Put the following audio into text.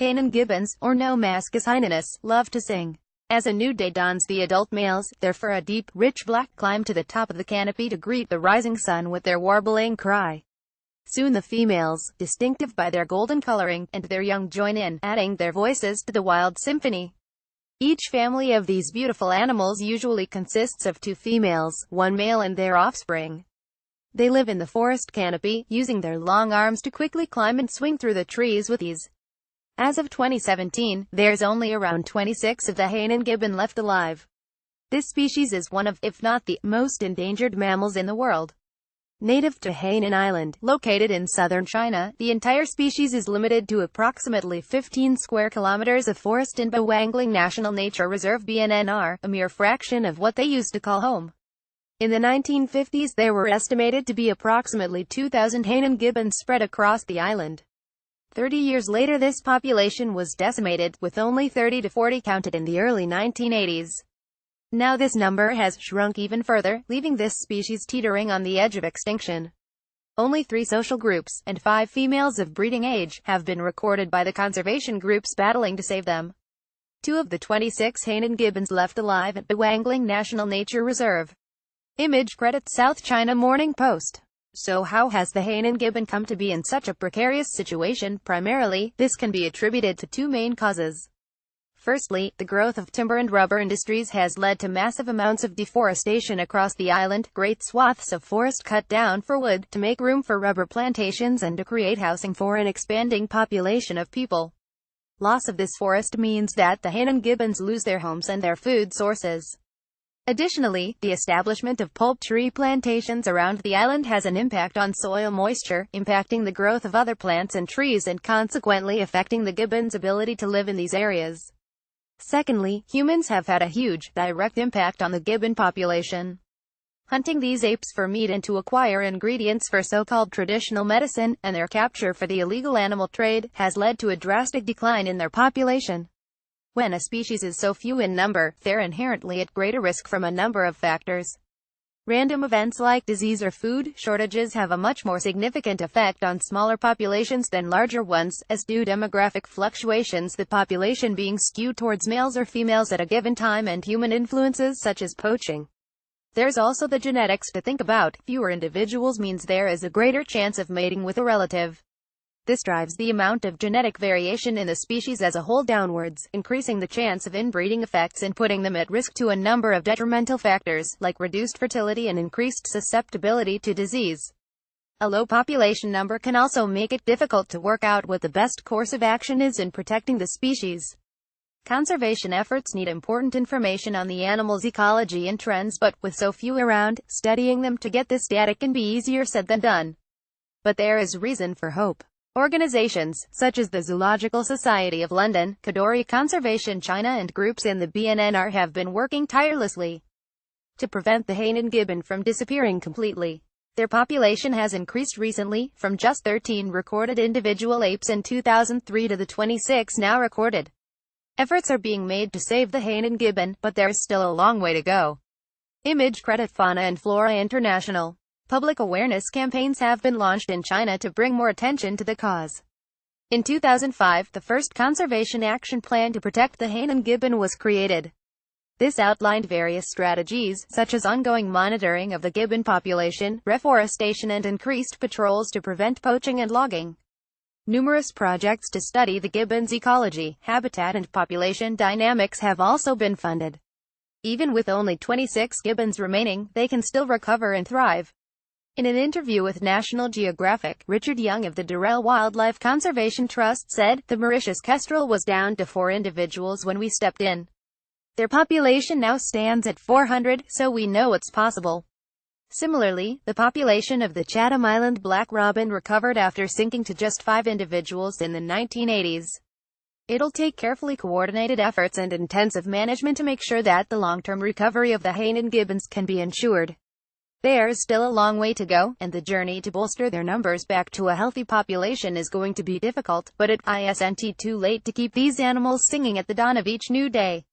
Hainan gibbons, or Nomascus hainanus, love to sing. As a new day dawns, the adult males, their fur a deep, rich black, climb to the top of the canopy to greet the rising sun with their warbling cry. Soon the females, distinctive by their golden coloring, and their young join in, adding their voices to the wild symphony. Each family of these beautiful animals usually consists of 2 females, 1 male and their offspring. They live in the forest canopy, using their long arms to quickly climb and swing through the trees with ease. As of 2017, there's only around 26 of the Hainan gibbon left alive. This species is one of, if not the, most endangered mammals in the world. Native to Hainan Island, located in southern China, the entire species is limited to approximately 15 square kilometers of forest in Bawangling National Nature Reserve (BNNR), a mere fraction of what they used to call home. In the 1950s, there were estimated to be approximately 2,000 Hainan gibbons spread across the island. 30 years later, this population was decimated, with only 30 to 40 counted in the early 1980s. Now this number has shrunk even further, leaving this species teetering on the edge of extinction. Only 3 social groups, and 5 females of breeding age, have been recorded by the conservation groups battling to save them. 2 of the 26 Hainan gibbons left alive at Bawangling National Nature Reserve. Image credit South China Morning Post. So how has the Hainan gibbon come to be in such a precarious situation? Primarily, this can be attributed to 2 main causes. Firstly, the growth of timber and rubber industries has led to massive amounts of deforestation across the island, great swaths of forest cut down for wood, to make room for rubber plantations and to create housing for an expanding population of people. Loss of this forest means that the Hainan gibbons lose their homes and their food sources. Additionally, the establishment of pulp tree plantations around the island has an impact on soil moisture, impacting the growth of other plants and trees and consequently affecting the gibbons' ability to live in these areas. Secondly, humans have had a huge, direct impact on the gibbon population. Hunting these apes for meat and to acquire ingredients for so-called traditional medicine, and their capture for the illegal animal trade, has led to a drastic decline in their population. When a species is so few in number, they're inherently at greater risk from a number of factors. Random events like disease or food shortages have a much more significant effect on smaller populations than larger ones, as do demographic fluctuations, the population being skewed towards males or females at a given time, and human influences such as poaching. There's also the genetics to think about. Fewer individuals means there is a greater chance of mating with a relative. This drives the amount of genetic variation in the species as a whole downwards, increasing the chance of inbreeding effects and putting them at risk to a number of detrimental factors, like reduced fertility and increased susceptibility to disease. A low population number can also make it difficult to work out what the best course of action is in protecting the species. Conservation efforts need important information on the animal's ecology and trends, but with so few around, studying them to get this data can be easier said than done. But there is reason for hope. Organizations, such as the Zoological Society of London, Kadoorie Conservation China and groups in the BNNR have been working tirelessly to prevent the Hainan gibbon from disappearing completely. Their population has increased recently, from just 13 recorded individual apes in 2003 to the 26 now recorded. Efforts are being made to save the Hainan gibbon, but there's still a long way to go. Image credit Fauna and Flora International. Public awareness campaigns have been launched in China to bring more attention to the cause. In 2005, the first conservation action plan to protect the Hainan gibbon was created. This outlined various strategies, such as ongoing monitoring of the gibbon population, reforestation and increased patrols to prevent poaching and logging. Numerous projects to study the gibbon's ecology, habitat and population dynamics have also been funded. Even with only 26 gibbons remaining, they can still recover and thrive. In an interview with National Geographic, Richard Young of the Durrell Wildlife Conservation Trust said, "The Mauritius kestrel was down to 4 individuals when we stepped in. Their population now stands at 400, so we know it's possible." Similarly, the population of the Chatham Island black robin recovered after sinking to just 5 individuals in the 1980s. It'll take carefully coordinated efforts and intensive management to make sure that the long-term recovery of the Hainan gibbons can be ensured. There's still a long way to go, and the journey to bolster their numbers back to a healthy population is going to be difficult, but it isn't too late to keep these animals singing at the dawn of each new day.